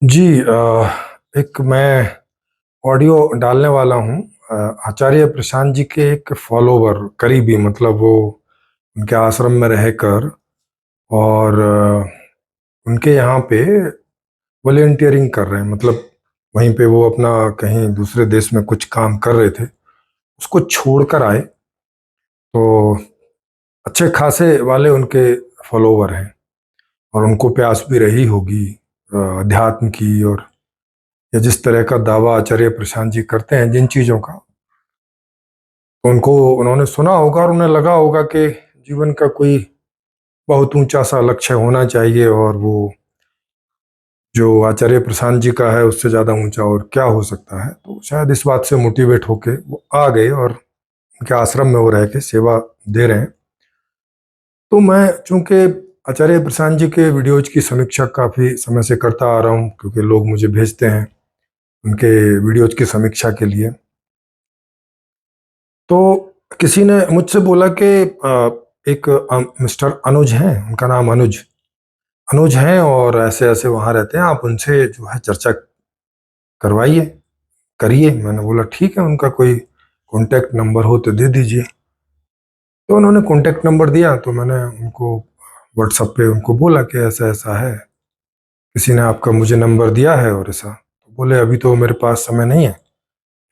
जी एक मैं ऑडियो डालने वाला हूँ। आचार्य प्रशांत जी के एक फॉलोवर करीबी मतलब वो उनके आश्रम में रहकर और उनके यहाँ पे वॉलेंटियरिंग कर रहे हैं। मतलब वहीं पे वो अपना कहीं दूसरे देश में कुछ काम कर रहे थे, उसको छोड़कर आए। तो अच्छे खासे वाले उनके फॉलोवर हैं और उनको प्यास भी रही होगी अध्यात्म की, और या जिस तरह का दावा आचार्य प्रशांत जी करते हैं जिन चीज़ों का, तो उनको उन्होंने सुना होगा और उन्हें लगा होगा कि जीवन का कोई बहुत ऊंचा सा लक्ष्य होना चाहिए, और वो जो आचार्य प्रशांत जी का है उससे ज़्यादा ऊंचा और क्या हो सकता है। तो शायद इस बात से मोटिवेट होके वो आ गए और उनके आश्रम में वो रह के सेवा दे रहे हैं। तो मैं चूंकि आचार्य प्रशांत जी के वीडियोज की समीक्षा काफ़ी समय से करता आ रहा हूँ, क्योंकि लोग मुझे भेजते हैं उनके वीडियोज की समीक्षा के लिए। तो किसी ने मुझसे बोला कि एक मिस्टर अनुज हैं, उनका नाम अनुज अनुज हैं और ऐसे ऐसे वहाँ रहते हैं, आप उनसे जो है चर्चा करवाइए, करिए। मैंने बोला ठीक है, उनका कोई कॉन्टैक्ट नंबर हो तो दे दीजिए। तो उन्होंने कॉन्टैक्ट नंबर दिया, तो मैंने उनको व्हाट्सएप पे उनको बोला कि ऐसा ऐसा है, किसी ने आपका मुझे नंबर दिया है और ऐसा। तो बोले अभी तो मेरे पास समय नहीं है,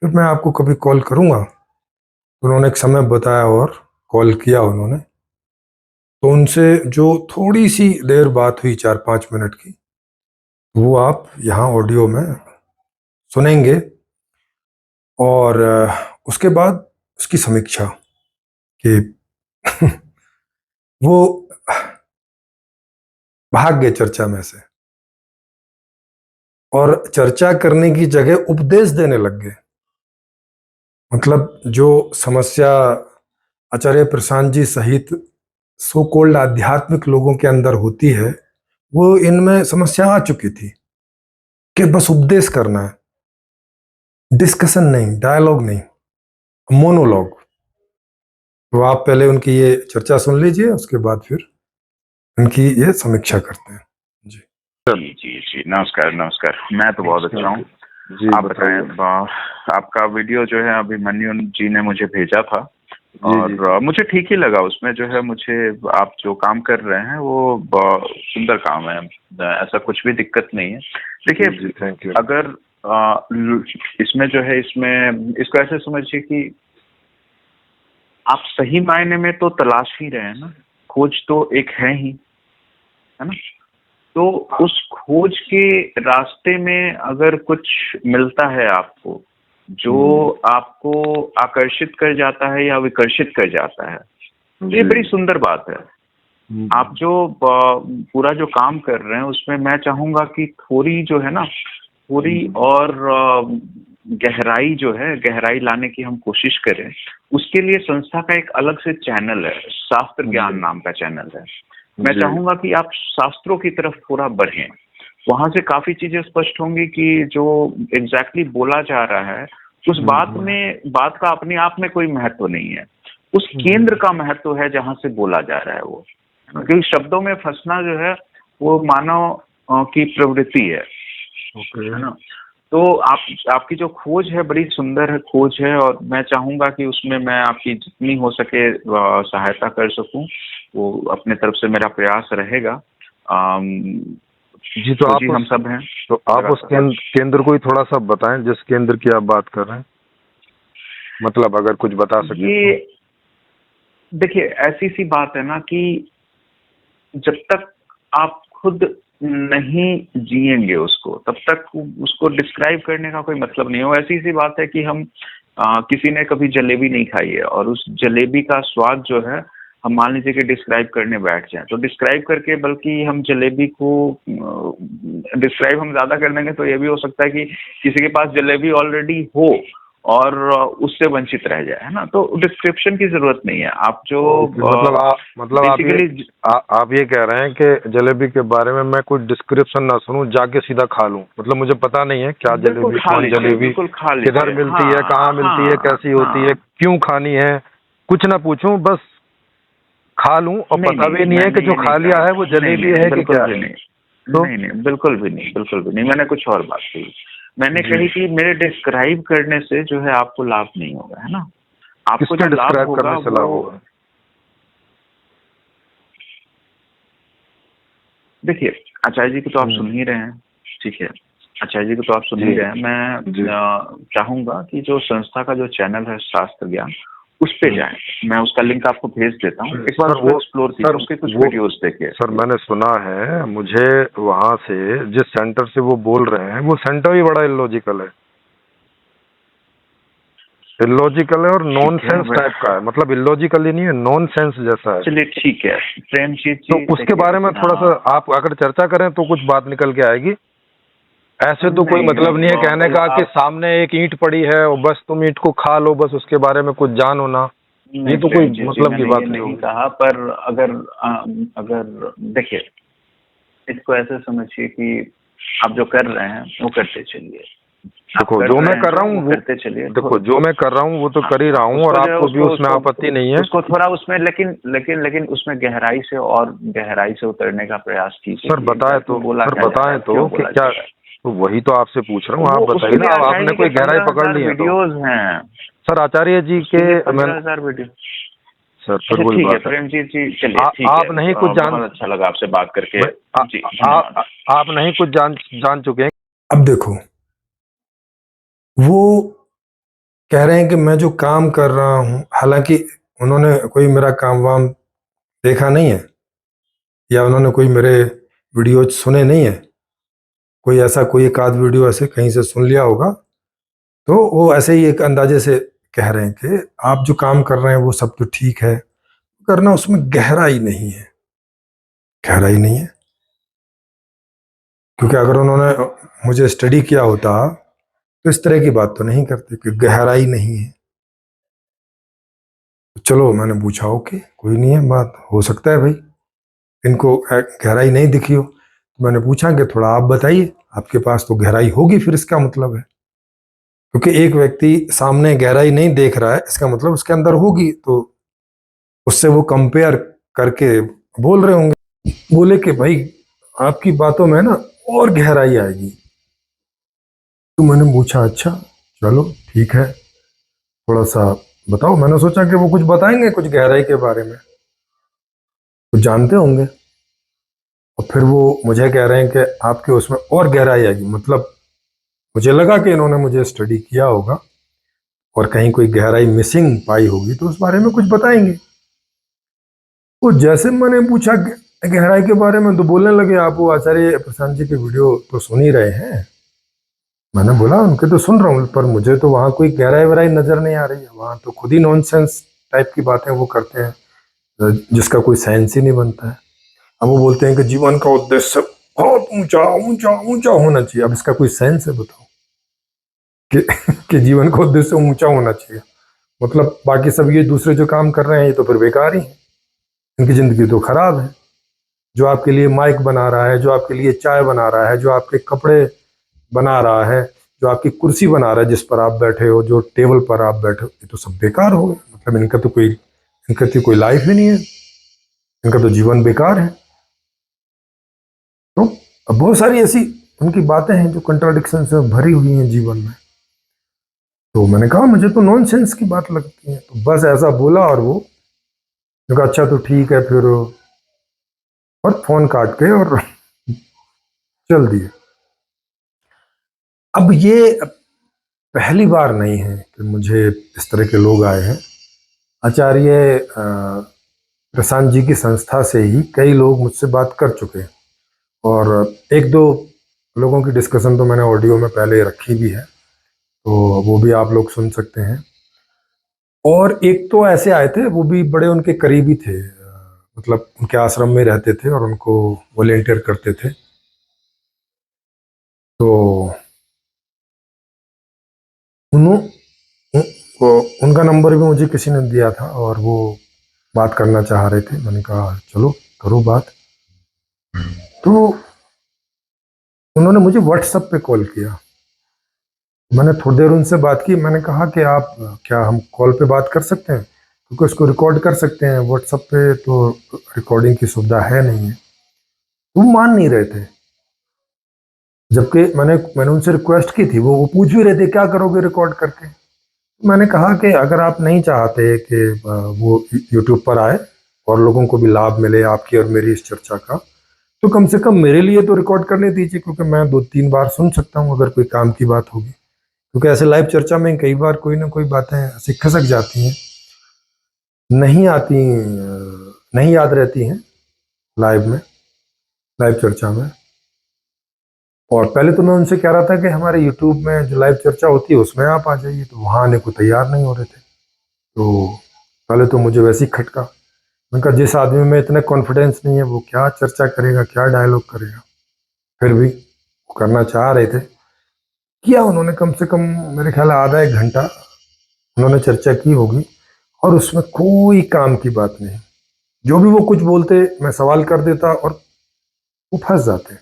फिर मैं आपको कभी कॉल करूँगा। तो उन्होंने एक समय बताया और कॉल किया उन्होंने। तो उनसे जो थोड़ी सी देर बात हुई, 4-5 मिनट की, वो आप यहाँ ऑडियो में सुनेंगे। और उसके बाद उसकी समीक्षा कि वो भाग गए चर्चा में से और चर्चा करने की जगह उपदेश देने लग गए। मतलब जो समस्या आचार्य प्रशांत जी सहित सो कोल्ड आध्यात्मिक लोगों के अंदर होती है, वो इनमें समस्या आ चुकी थी कि बस उपदेश करना है, डिस्कशन नहीं, डायलॉग नहीं, मोनोलॉग। तो आप पहले उनकी ये चर्चा सुन लीजिए, उसके बाद फिर उनकी ये समीक्षा करते हैं। जी जी जी जी, नमस्कार नमस्कार। मैं तो बहुत अच्छा हूँ। जी आप बताएं। आपका वीडियो जो है अभिमन्यु जी ने मुझे भेजा था और मुझे ठीक ही लगा। उसमें जो है मुझे आप जो काम कर रहे हैं वो सुंदर काम है, ऐसा कुछ भी दिक्कत नहीं है। देखिए, अगर इसमें जो है, इसमें इसको ऐसे समझिए कि आप सही मायने में तो तलाश ही रहे हैं ना, खोज तो एक है ही, है ना। तो उस खोज के रास्ते में अगर कुछ मिलता है आपको जो आपको आकर्षित कर जाता है या विकर्षित कर जाता है, तो ये बड़ी सुंदर बात है। आप जो पूरा जो काम कर रहे हैं उसमें मैं चाहूंगा कि थोड़ी जो है ना, थोड़ी और गहराई जो है, गहराई लाने की हम कोशिश करें। उसके लिए संस्था का एक अलग से चैनल है, शास्त्र ज्ञान नाम का चैनल है। मैं चाहूंगा कि आप शास्त्रों की तरफ थोड़ा बढ़ें। वहां से काफी चीजें स्पष्ट होंगी कि जो एग्जैक्टली बोला जा रहा है उस बात का अपने आप में कोई महत्व नहीं है, उस केंद्र का महत्व है जहां से बोला जा रहा है वो। क्योंकि शब्दों में फंसना जो है वो मानव की प्रवृत्ति है ना। तो आपकी जो खोज है बड़ी सुंदर है, खोज है, और मैं चाहूंगा कि उसमें मैं आपकी जितनी हो सके सहायता कर सकूं, वो अपने तरफ से मेरा प्रयास रहेगा। जी तो आप हम सब हैं। तो आप उस केंद्र को ही थोड़ा सा बताएं जिस केंद्र की आप बात कर रहे हैं, मतलब अगर कुछ बता सके। ये देखिए, ऐसी सी बात है ना कि जब तक आप खुद नहीं जिएंगे उसको, तब तक उसको डिस्क्राइब करने का कोई मतलब नहीं हो। ऐसी सी बात है कि हम किसी ने कभी जलेबी नहीं खाई है और उस जलेबी का स्वाद जो है हम मान लीजिए कि डिस्क्राइब करने बैठ जाए, तो डिस्क्राइब करके बल्कि हम जलेबी को डिस्क्राइब हम ज्यादा कर देंगे तो ये भी हो सकता है कि किसी के पास जलेबी ऑलरेडी हो और उससे वंचित रह जाए, है ना। तो डिस्क्रिप्शन की जरूरत नहीं है। आप जो आप ये कह रहे हैं कि जलेबी के बारे में मैं कोई डिस्क्रिप्शन ना सुनूं, जाके सीधा खा लूं। मतलब मुझे पता नहीं है क्या जलेबी, कौन जलेबी, किधर मिलती है, कहाँ मिलती है, कैसी होती है, क्यों खानी है, कुछ ना पूछूं, बस खा लूं। और पता भी नहीं है कि जो खा लिया है वो जलेबी है कि क्या है। तो नहीं नहीं, बिल्कुल भी नहीं, बिल्कुल भी नहीं। मैंने कुछ और बात कही। मैंने कही कि मेरे डिस्क्राइब करने से जो है आपको लाभ नहीं होगा, है ना। आपको किसके जो लाभ डिस्क्राइब होगा करने से लाभ वो, होगा? देखिए आचार्य जी को तो आप सुन ही रहे हैं, ठीक है। आचार्य जी को तो आप सुन ही रहे हैं। मैं चाहूंगा कि जो संस्था का जो चैनल है शास्त्र ज्ञान, उस पे जाएं। मैं उसका लिंक आपको भेज देता हूँ, एक बार वो एक्सप्लोर कीजिए, उसके कुछ वीडियोस देखिए। सर मैंने सुना है, मुझे वहाँ से जिस सेंटर से वो बोल रहे हैं वो सेंटर भी बड़ा इलॉजिकल है, इलॉजिकल है और नॉनसेंस टाइप का है। मतलब इलॉजिकल ही नहीं है, नॉनसेंस जैसा है। चलिए ठीक है प्रेमजीत जी, तो उसके बारे में थोड़ा सा आप अगर चर्चा करें तो कुछ बात निकल के आएगी। ऐसे तो कोई मतलब नहीं है कहने का कि सामने एक ईंट पड़ी है और बस तुम ईंट को खा लो, बस उसके बारे में कुछ जानो ना, ये तो कोई मतलब की बात नहीं कहा। पर अगर देखिए, इसको ऐसे समझिए कि आप जो कर रहे हैं वो करते चलिए। देखो जो मैं कर रहा हूँ वो करते चलिए, देखो जो मैं कर रहा हूँ वो तो कर ही रहा हूँ, और आपको भी उसमें आपत्ति नहीं है। उसको थोड़ा उसमें लेकिन उसमें गहराई से और गहराई से उतरने का प्रयास कीजिए। सर बताए तो कि क्या, तो वही तो आपसे पूछ रहा हूँ, आप बताइए ना। आपने कोई गहराई पकड़ ली है? वीडियोज हैं सर आचार्य जी के 15,000 वीडियो। सर फिर वही बात है प्रेमजीत जी, चलिए ठीक है। आप नहीं कुछ जान, बहुत अच्छा लगा आपसे बात करके। आप नहीं कुछ जान चुके हैं। अब देखो, वो कह रहे हैं कि मैं जो काम कर रहा हूं, हालांकि उन्होंने कोई मेरा काम वाम देखा नहीं है, या उन्होंने कोई मेरे वीडियो सुने नहीं है। कोई ऐसा कोई एक आध वीडियो ऐसे कहीं से सुन लिया होगा, तो वो ऐसे ही एक अंदाजे से कह रहे हैं कि आप जो काम कर रहे हैं वो सब तो ठीक है, करना उसमें गहराई नहीं है, गहराई नहीं है। क्योंकि अगर उन्होंने मुझे स्टडी किया होता तो इस तरह की बात तो नहीं करते कि गहराई नहीं है। चलो मैंने पूछा, ओके कोई नहीं है, बात हो सकता है भाई इनको गहराई नहीं दिखी हो। तो मैंने पूछा कि थोड़ा आप बताइए, आपके पास तो गहराई होगी फिर, इसका मतलब है। क्योंकि एक व्यक्ति सामने गहराई नहीं देख रहा है, इसका मतलब उसके अंदर होगी, तो उससे वो कंपेयर करके बोल रहे होंगे। बोले कि भाई आपकी बातों में ना और गहराई आएगी। तो मैंने पूछा अच्छा चलो ठीक है, थोड़ा सा बताओ। मैंने सोचा कि वो कुछ बताएंगे कुछ गहराई के बारे में, कुछ जानते होंगे। और फिर वो मुझे कह रहे हैं कि आपके उसमें और गहराई आएगी। मतलब मुझे लगा कि इन्होंने मुझे स्टडी किया होगा और कहीं कोई गहराई मिसिंग पाई होगी तो उस बारे में कुछ बताएंगे। तो जैसे मैंने पूछा गहराई के बारे में, तो बोलने लगे आप वो आचार्य प्रशांत जी के वीडियो तो सुन ही रहे हैं। मैंने बोला उनके तो सुन रहा हूँ, पर मुझे तो वहाँ कोई गहराई वहराई नजर नहीं आ रही है। वहाँ तो खुद ही नॉनसेंस टाइप की बातें वो करते हैं जिसका कोई साइंस ही नहीं बनता है। अब वो बोलते हैं कि जीवन का उद्देश्य बहुत ऊंचा ऊंचा ऊंचा होना चाहिए। अब इसका कोई सेंस है बताओ कि जीवन का उद्देश्य ऊंचा होना चाहिए? मतलब बाकी सब ये दूसरे जो काम कर रहे हैं ये तो फिर बेकार ही है, इनकी जिंदगी तो खराब है। जो आपके लिए माइक बना रहा है, जो आपके लिए चाय बना रहा है, जो आपके कपड़े बना रहा है, जो आपकी कुर्सी बना रहा है जिस पर आप बैठे हो, जो टेबल पर आप बैठे हो, ये तो सब बेकार हो गए। मतलब इनका तो कोई लाइफ ही नहीं है, इनका तो जीवन बेकार है। तो अब बहुत सारी ऐसी उनकी बातें हैं जो कंट्राडिक्शन से भरी हुई हैं जीवन में। तो मैंने कहा मुझे तो नॉनसेंस की बात लगती है। तो बस ऐसा बोला और वो कहा अच्छा तो ठीक है फिर, और फोन काट के और चल दिए। अब ये पहली बार नहीं है कि मुझे इस तरह के लोग आए हैं। आचार्य प्रशांत जी की संस्था से ही कई लोग मुझसे बात कर चुके हैं, और एक दो लोगों की डिस्कशन तो मैंने ऑडियो में पहले रखी भी है, तो वो भी आप लोग सुन सकते हैं। और एक तो ऐसे आए थे, वो भी बड़े उनके करीबी थे, मतलब उनके आश्रम में रहते थे और उनको वॉलेंटियर करते थे। तो उनका नंबर भी मुझे किसी ने दिया था और वो बात करना चाह रहे थे। मैंने कहा चलो करो बात। तो उन्होंने मुझे व्हाट्सएप पे कॉल किया। मैंने थोड़ी देर उनसे बात की। मैंने कहा कि आप क्या हम कॉल पे बात कर सकते हैं, क्योंकि उसको रिकॉर्ड कर सकते हैं, व्हाट्सएप पे तो रिकॉर्डिंग की सुविधा है नहीं है। वो मान नहीं रहे थे। जबकि मैंने उनसे रिक्वेस्ट की थी, वो पूछ भी रहे थे क्या करोगे रिकॉर्ड करके। मैंने कहा कि अगर आप नहीं चाहते कि वो यूट्यूब पर आए और लोगों को भी लाभ मिले आपकी और मेरी इस चर्चा का, तो कम से कम मेरे लिए तो रिकॉर्ड करने दीजिए, क्योंकि मैं 2-3 बार सुन सकता हूँ अगर कोई काम की बात होगी। क्योंकि ऐसे लाइव चर्चा में कई बार कोई ना कोई बातें ऐसी खसक जाती हैं, नहीं आती, नहीं याद रहती हैं लाइव चर्चा में। और पहले तो मैं उनसे कह रहा था कि हमारे यूट्यूब में जो लाइव चर्चा होती है उसमें आप आ जाइए, तो वहाँ आने को तैयार नहीं हो रहे थे। तो पहले तो मुझे वैसे ही खटका। मैंने कहा जिस आदमी में इतना कॉन्फिडेंस नहीं है वो क्या चर्चा करेगा, क्या डायलॉग करेगा। फिर भी वो करना चाह रहे थे, किया उन्होंने। कम से कम मेरे ख्याल आधा 1 घंटा उन्होंने चर्चा की होगी, और उसमें कोई काम की बात नहीं। जो भी वो कुछ बोलते मैं सवाल कर देता और वो फंस जाते,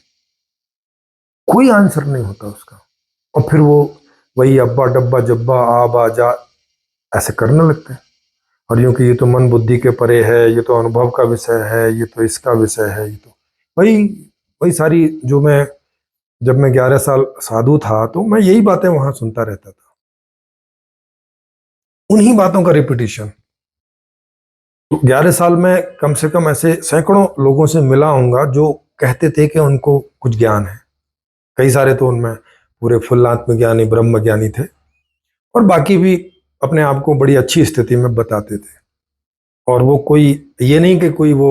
कोई आंसर नहीं होता उसका। और फिर वो वही अब्बा डब्बा जब्बा आ बा जा ऐसे करने लगते हैं। और यूं कि ये तो मन बुद्धि के परे है, ये तो अनुभव का विषय है, ये तो इसका विषय है, ये तो वही वही सारी जो मैं, जब मैं 11 साल साधु था तो मैं यही बातें वहां सुनता रहता था, उन्हीं बातों का रिपीटिशन। तो 11 साल में कम से कम ऐसे सैकड़ों लोगों से मिला हूंगा जो कहते थे कि उनको कुछ ज्ञान है। कई सारे तो उनमें पूरे फुल आत्मज्ञानी ब्रह्म ज्ञानी थे, और बाकी भी अपने आप को बड़ी अच्छी स्थिति में बताते थे। और वो कोई ये नहीं कि कोई वो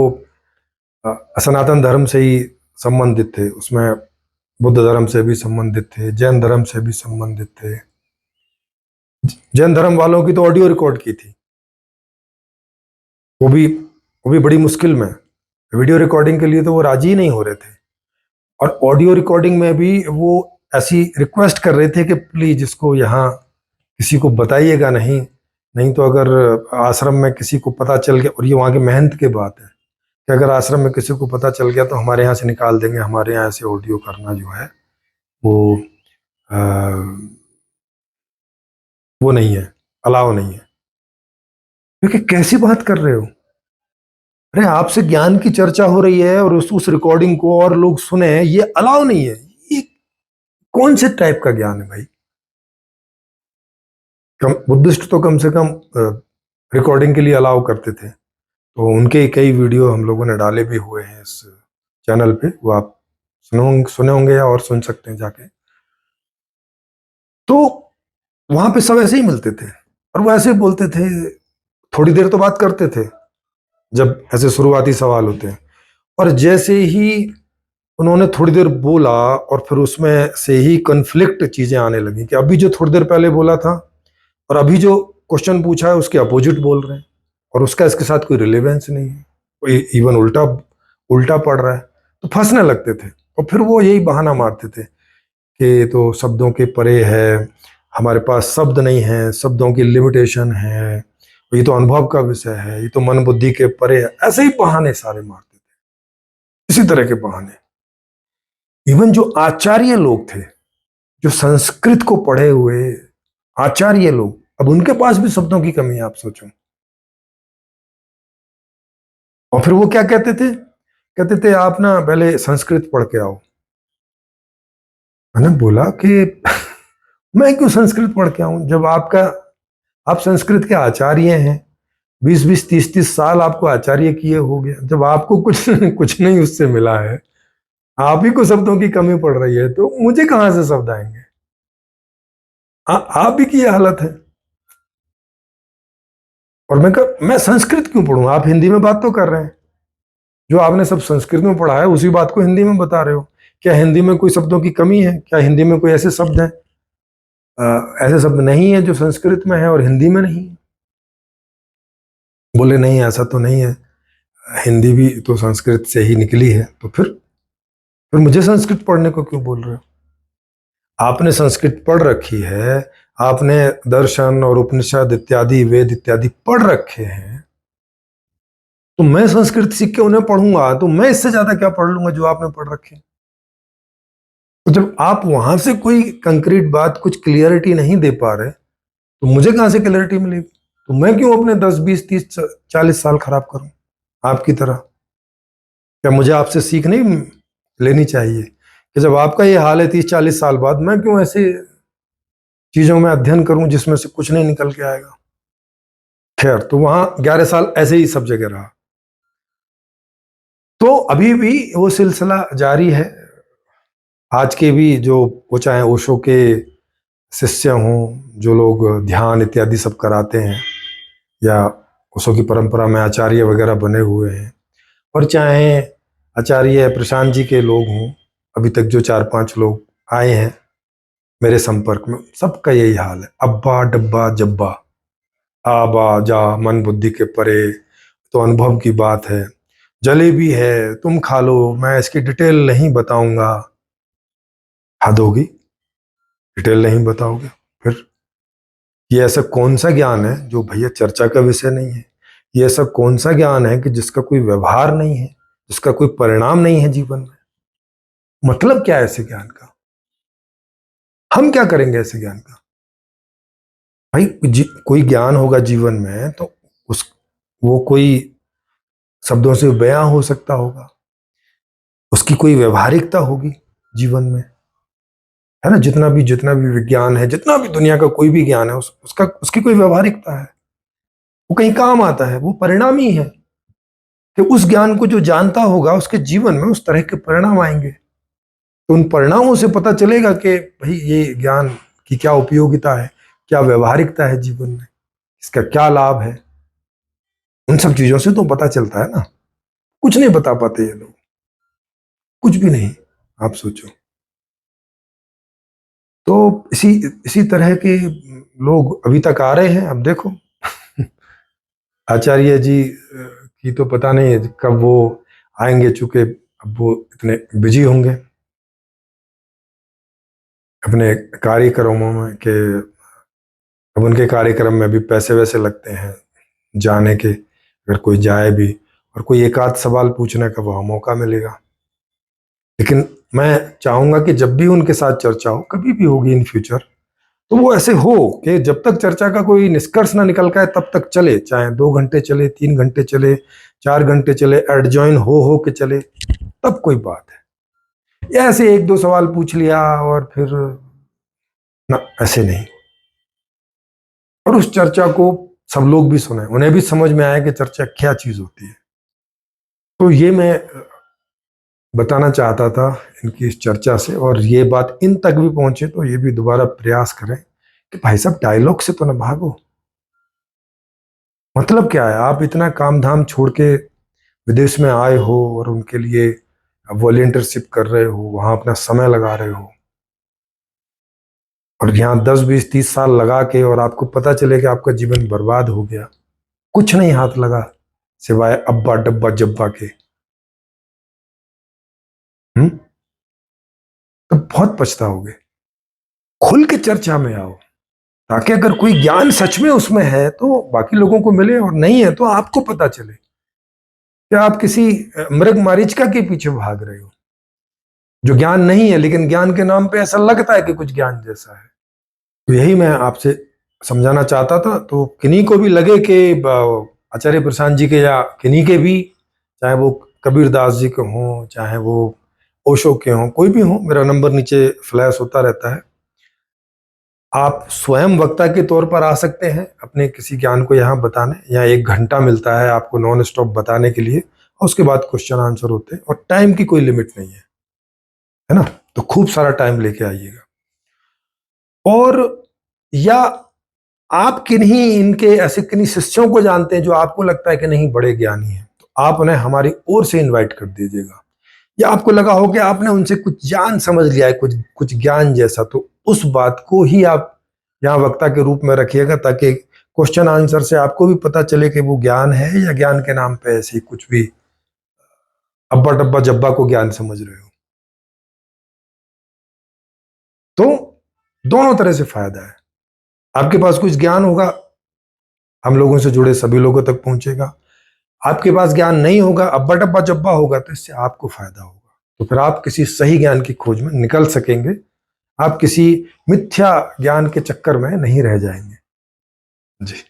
सनातन धर्म से ही संबंधित थे, उसमें बुद्ध धर्म से भी संबंधित थे, जैन धर्म से भी संबंधित थे। जैन धर्म वालों की तो ऑडियो रिकॉर्ड की थी, वो भी बड़ी मुश्किल में। वीडियो रिकॉर्डिंग के लिए तो वो राजी ही नहीं हो रहे थे, और ऑडियो रिकॉर्डिंग में भी वो ऐसी रिक्वेस्ट कर रहे थे कि प्लीज इसको यहाँ किसी को बताइएगा नहीं, नहीं तो अगर आश्रम में किसी को पता चल गया, और ये वहाँ की मेहनत की बात है कि अगर आश्रम में किसी को पता चल गया तो हमारे यहाँ से निकाल देंगे, हमारे यहाँ से ऑडियो करना जो है वो वो नहीं है, अलाव नहीं है। क्योंकि कैसी बात कर रहे हो, अरे आपसे ज्ञान की चर्चा हो रही है और उस रिकॉर्डिंग को और लोग सुने, ये अलाव नहीं है। ये कौन से टाइप का ज्ञान है भाई। बुद्धिस्ट तो कम से कम रिकॉर्डिंग के लिए अलाउ करते थे, तो उनके कई वीडियो हम लोगों ने डाले भी हुए हैं इस चैनल पे, वो आप सुने होंगे या और सुन सकते हैं जाके। तो वहां पे सब ऐसे ही मिलते थे, और वो ऐसे बोलते थे, थोड़ी देर तो बात करते थे जब ऐसे शुरुआती सवाल होते हैं, और जैसे ही उन्होंने थोड़ी देर बोला और फिर उसमें से ही कन्फ्लिक्ट चीजें आने लगी कि अभी जो थोड़ी देर पहले बोला था और अभी जो क्वेश्चन पूछा है उसके अपोजिट बोल रहे हैं, और उसका इसके साथ कोई रिलेवेंस नहीं है, कोई इवन उल्टा उल्टा पड़ रहा है। तो फंसने लगते थे, और फिर वो यही बहाना मारते थे कि तो शब्दों के परे है, हमारे पास शब्द नहीं है, शब्दों की लिमिटेशन है, ये तो अनुभव का विषय है, ये तो मन बुद्धि के परे है। ऐसे ही बहाने सारे मारते थे, इसी तरह के बहाने। इवन जो आचार्य लोग थे, जो संस्कृत को पढ़े हुए आचार्य लोग, अब उनके पास भी शब्दों की कमी है, आप सोचो। और फिर वो क्या कहते थे आप ना पहले संस्कृत पढ़ के आओ। मैंने बोला कि मैं क्यों संस्कृत पढ़ के आऊं, जब आप संस्कृत के आचार्य हैं, 20-20, 30-30 साल आपको आचार्य किए हो गया, जब आपको कुछ कुछ नहीं उससे मिला है, आप ही को शब्दों की कमी पड़ रही है, तो मुझे कहां से शब्द आएंगे। आप ही की ये हालत है। और मैं संस्कृत क्यों पढ़ूं, आप हिंदी में बात तो कर रहे हैं, जो आपने सब संस्कृत में पढ़ा है उसी बात को हिंदी में बता रहे हो। क्या हिंदी में कोई शब्दों की कमी है, क्या हिंदी में कोई ऐसे शब्द हैं, ऐसे शब्द नहीं है जो संस्कृत में है और हिंदी में नहीं है। बोले नहीं ऐसा तो नहीं है, हिंदी भी तो संस्कृत से ही निकली है। तो फिर मुझे संस्कृत पढ़ने को क्यों बोल रहे हो। आपने संस्कृत पढ़ रखी है, आपने दर्शन और उपनिषद इत्यादि वेद इत्यादि पढ़ रखे हैं, तो मैं संस्कृत सीख के उन्हें पढ़ूंगा तो मैं इससे ज्यादा क्या पढ़ लूंगा जो आपने पढ़ रखे। तो जब आप वहां से कोई कंक्रीट बात, कुछ क्लियरिटी नहीं दे पा रहे, तो मुझे कहां से क्लियरिटी मिलेगी। तो मैं क्यों अपने 10-20-30-40 साल खराब करूं आपकी तरह। क्या मुझे आपसे सीख नहीं लेनी चाहिए कि जब आपका ये हाल है 30-40 साल बाद, मैं क्यों ऐसे चीजों में अध्ययन करूं जिसमें से कुछ नहीं निकल के आएगा। खैर, तो वहां 11 साल ऐसे ही सब जगह रहा। तो अभी भी वो सिलसिला जारी है। आज के भी जो, वो चाहे ओशो के शिष्य हों, जो लोग ध्यान इत्यादि सब कराते हैं, या ओशो की परंपरा में आचार्य वगैरह बने हुए हैं, और चाहे आचार्य प्रशांत जी के लोग हों, अभी तक जो 4-5 लोग आए हैं मेरे संपर्क में, सबका यही हाल है। अब्बा डब्बा जब्बा, आबा जा मन बुद्धि के परे, तो अनुभव की बात है। जलेबी है, तुम खा लो, मैं इसकी डिटेल नहीं बताऊंगा। हद होगी, डिटेल नहीं बताओगे फिर? ये ऐसा कौन सा ज्ञान है जो भैया चर्चा का विषय नहीं है? ये ऐसा कौन सा ज्ञान है कि जिसका कोई व्यवहार नहीं है, जिसका कोई परिणाम नहीं है जीवन में? मतलब क्या है ऐसे ज्ञान का? हम क्या करेंगे ऐसे ज्ञान का? भाई कोई ज्ञान होगा जीवन में तो उस, वो कोई शब्दों से बयां हो सकता होगा, उसकी कोई व्यवहारिकता होगी जीवन में, है ना? जितना भी विज्ञान है, जितना भी दुनिया का कोई भी ज्ञान है, उसकी कोई व्यवहारिकता है, वो कहीं काम आता है, वो परिणाम ही है कि उस ज्ञान को जो जानता होगा उसके जीवन में उस तरह के परिणाम आएंगे। तो उन परिणामों से पता चलेगा कि भाई ये ज्ञान की क्या उपयोगिता है, क्या व्यवहारिकता है जीवन में, इसका क्या लाभ है। उन सब चीजों से तो पता चलता है ना। कुछ नहीं बता पाते ये लोग, कुछ भी नहीं। आप सोचो। तो इसी इसी तरह के लोग अभी तक आ रहे हैं। अब देखो आचार्य जी की तो पता नहीं है कब वो आएंगे, चूंकि अब वो इतने बिजी होंगे अपने कार्यक्रमों में कि अब उनके कार्यक्रम में भी पैसे वैसे लगते हैं जाने के, अगर कोई जाए भी और कोई एक आध सवाल पूछने का वह मौका मिलेगा। लेकिन मैं चाहूंगा कि जब भी उनके साथ चर्चा हो, कभी भी होगी इन फ्यूचर, तो वो ऐसे हो कि जब तक चर्चा का कोई निष्कर्ष ना निकल का है तब तक चले, चाहे 2 घंटे चले, 3 घंटे चले, 4 घंटे चले, एडजॉइन हो के चले, तब कोई बात है। या ऐसे 1-2 सवाल पूछ लिया और फिर ना, ऐसे नहीं। और उस चर्चा को सब लोग भी सुने, उन्हें भी समझ में आया कि चर्चा क्या चीज होती है। तो ये मैं बताना चाहता था इनकी इस चर्चा से, और ये बात इन तक भी पहुंचे तो ये भी दोबारा प्रयास करें कि भाई साहब डायलॉग से तो ना भागो। मतलब क्या है, आप इतना काम धाम छोड़ के विदेश में आए हो और उनके लिए वॉलेंटियरशिप कर रहे हो, वहां अपना समय लगा रहे हो, और यहाँ 10-20-30 साल लगा के और आपको पता चले कि आपका जीवन बर्बाद हो गया, कुछ नहीं हाथ लगा सिवाय अब्बा डब्बा जब्बा के, तो बहुत पछताओगे। खुल के चर्चा में आओ, ताकि अगर कोई ज्ञान सच में उसमें है तो बाकी लोगों को मिले, और नहीं है तो आपको पता चले कि आप किसी मृग मारीचिका के पीछे भाग रहे हो जो ज्ञान नहीं है, लेकिन ज्ञान के नाम पे ऐसा लगता है कि कुछ ज्ञान जैसा है। तो यही मैं आपसे समझाना चाहता था। तो किन्हीं को भी लगे कि आचार्य प्रशांत जी के, या किन्हीं के भी, चाहे वो कबीरदास जी के हों, चाहे वो ओशो के हों, कोई भी हो, मेरा नंबर नीचे फ्लैश होता रहता है। आप स्वयं वक्ता के तौर पर आ सकते हैं अपने किसी ज्ञान को यहाँ बताने। यहाँ 1 घंटा मिलता है आपको नॉन स्टॉप बताने के लिए, और उसके बाद क्वेश्चन आंसर होते हैं, और टाइम की कोई लिमिट नहीं है ना? तो खूब सारा टाइम लेके आइएगा। और या आप किन्हीं इनके ऐसे किन्हीं शिष्यों को जानते हैं जो आपको लगता है कि नहीं बड़े ज्ञानी हैं, तो आप उन्हें हमारी ओर से इनवाइट कर दीजिएगा। या आपको लगा हो कि आपने उनसे कुछ ज्ञान समझ लिया है, कुछ कुछ ज्ञान जैसा, तो उस बात को ही आप यहाँ वक्ता के रूप में रखिएगा, ताकि क्वेश्चन आंसर से आपको भी पता चले कि वो ज्ञान है या ज्ञान के नाम पे ऐसे ही कुछ भी अब्बा डब्बा जब्बा को ज्ञान समझ रहे हो। तो दोनों तरह से फायदा है। आपके पास कुछ ज्ञान होगा, हम लोगों से जुड़े सभी लोगों तक पहुंचेगा। आपके पास ज्ञान नहीं होगा, अब्बा डब्बा जब्बा होगा, तो इससे आपको फायदा होगा। तो फिर आप किसी सही ज्ञान की खोज में निकल सकेंगे, आप किसी मिथ्या ज्ञान के चक्कर में नहीं रह जाएंगे। जी।